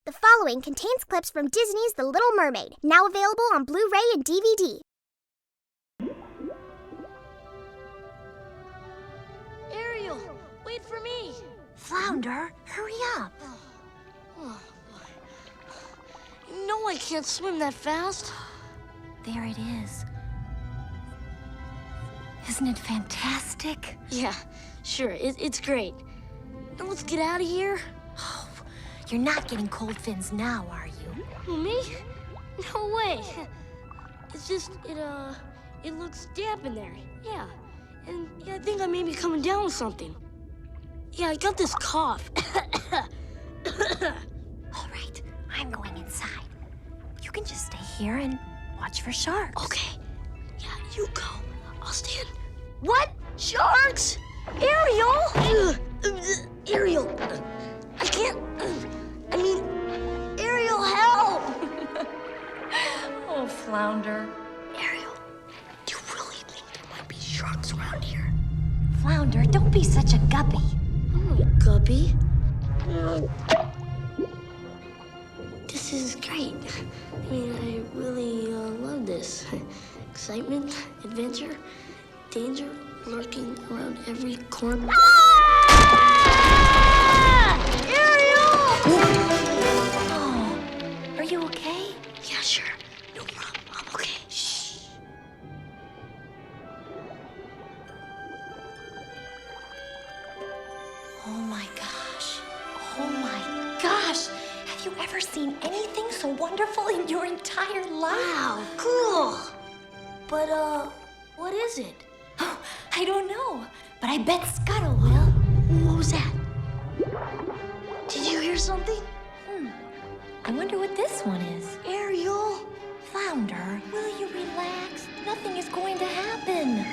The following contains clips from Disney's The Little Mermaid, now available on Blu-ray and DVD. Ariel, wait for me! Flounder, hurry up. Oh, you know I can't swim that fast. There it is. Isn't it fantastic? Yeah, sure, it's great. Now let's get out of here. Oh, you're not getting cold fins now, are you? Who, me? No way. It's just, it looks damp in there. Yeah. And yeah, I think I may be coming down with something. Yeah, I got this cough. All right, I'm going inside. You can just stay here and watch for sharks. Okay. Yeah, you go. I'll stand. What? Sharks? Ariel? Ariel. I can't. I mean, Ariel, help! Oh, Flounder. Ariel, do you really think there might be sharks around here? Flounder, don't be such a guppy. I'm not a guppy. This is great. I mean, I really love this. Excitement, adventure, danger lurking around every corner. Oh, are you okay? Yeah, sure. No problem. I'm okay. Shh. Oh my gosh. Oh my gosh. Have you ever seen anything so wonderful in your entire life? Wow, cool. But, what is it? I don't know, but I bet Scuttle will. What was that? Did you hear something? I wonder what this one is. Ariel? Flounder, will you relax? Nothing is going to happen.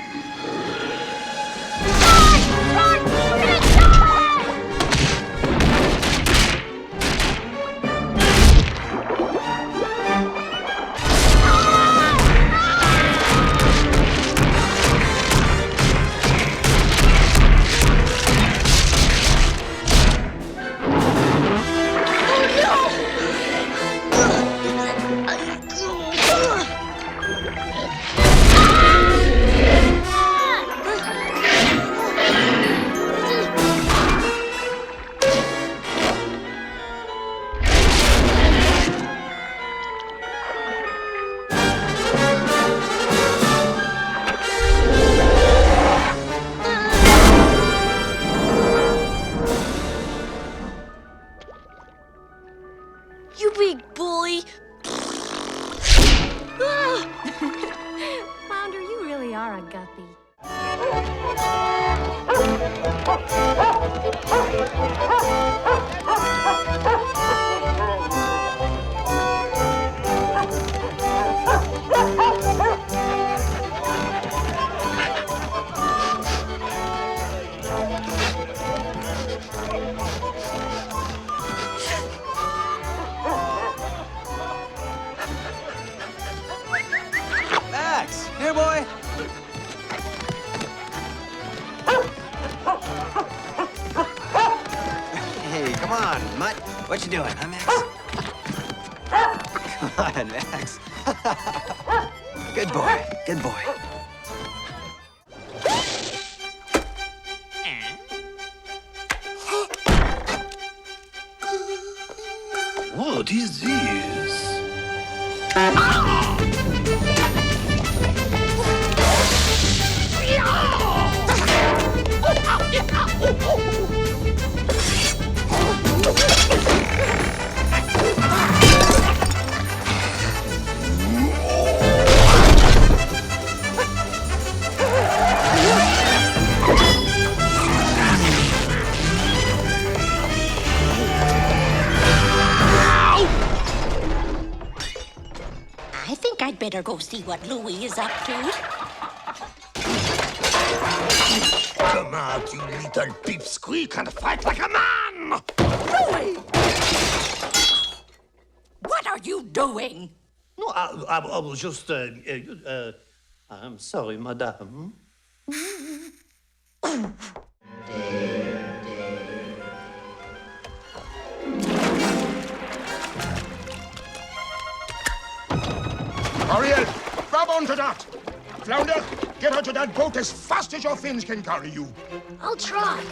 You big bully! Flounder, you really are a guppy. Max, here, boy. Hey, come on, mutt. What you doing, huh, Max? Come on, Max. Good boy, good boy. What is this? I think I'd better go see what Louie is up to. Come out, you little pipsqueak, and fight like a man! Louie! What are you doing? No, I was just, I'm sorry, madame. Ariel, grab onto that. Flounder, get her to that boat as fast as your fins can carry you. I'll try.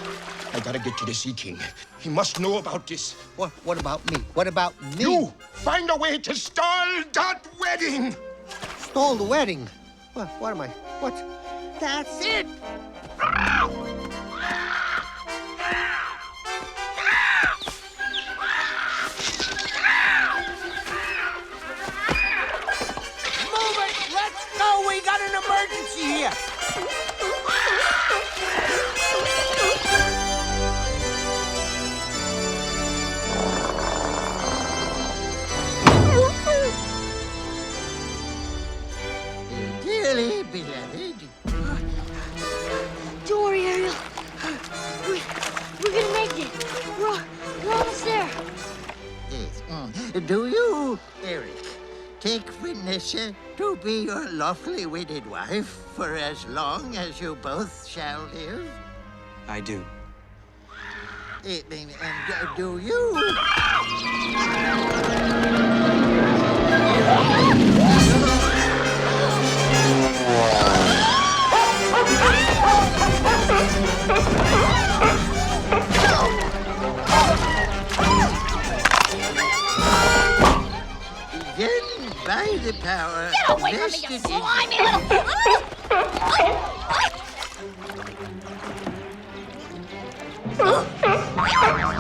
I gotta get to the Sea King. He must know about this. What about me? What about me? You find a way to stall that wedding. Stole the wedding. What am I? What? That's it! Move it! Let's go! We got an emergency here! Dearly beloved. Don't worry, Ariel. We're gonna make it. We're almost there. Yes. Do you, Eric, take Vanessa to be your lawfully wedded wife for as long as you both shall live? I do. And do you? Then, by the power vested in Oh!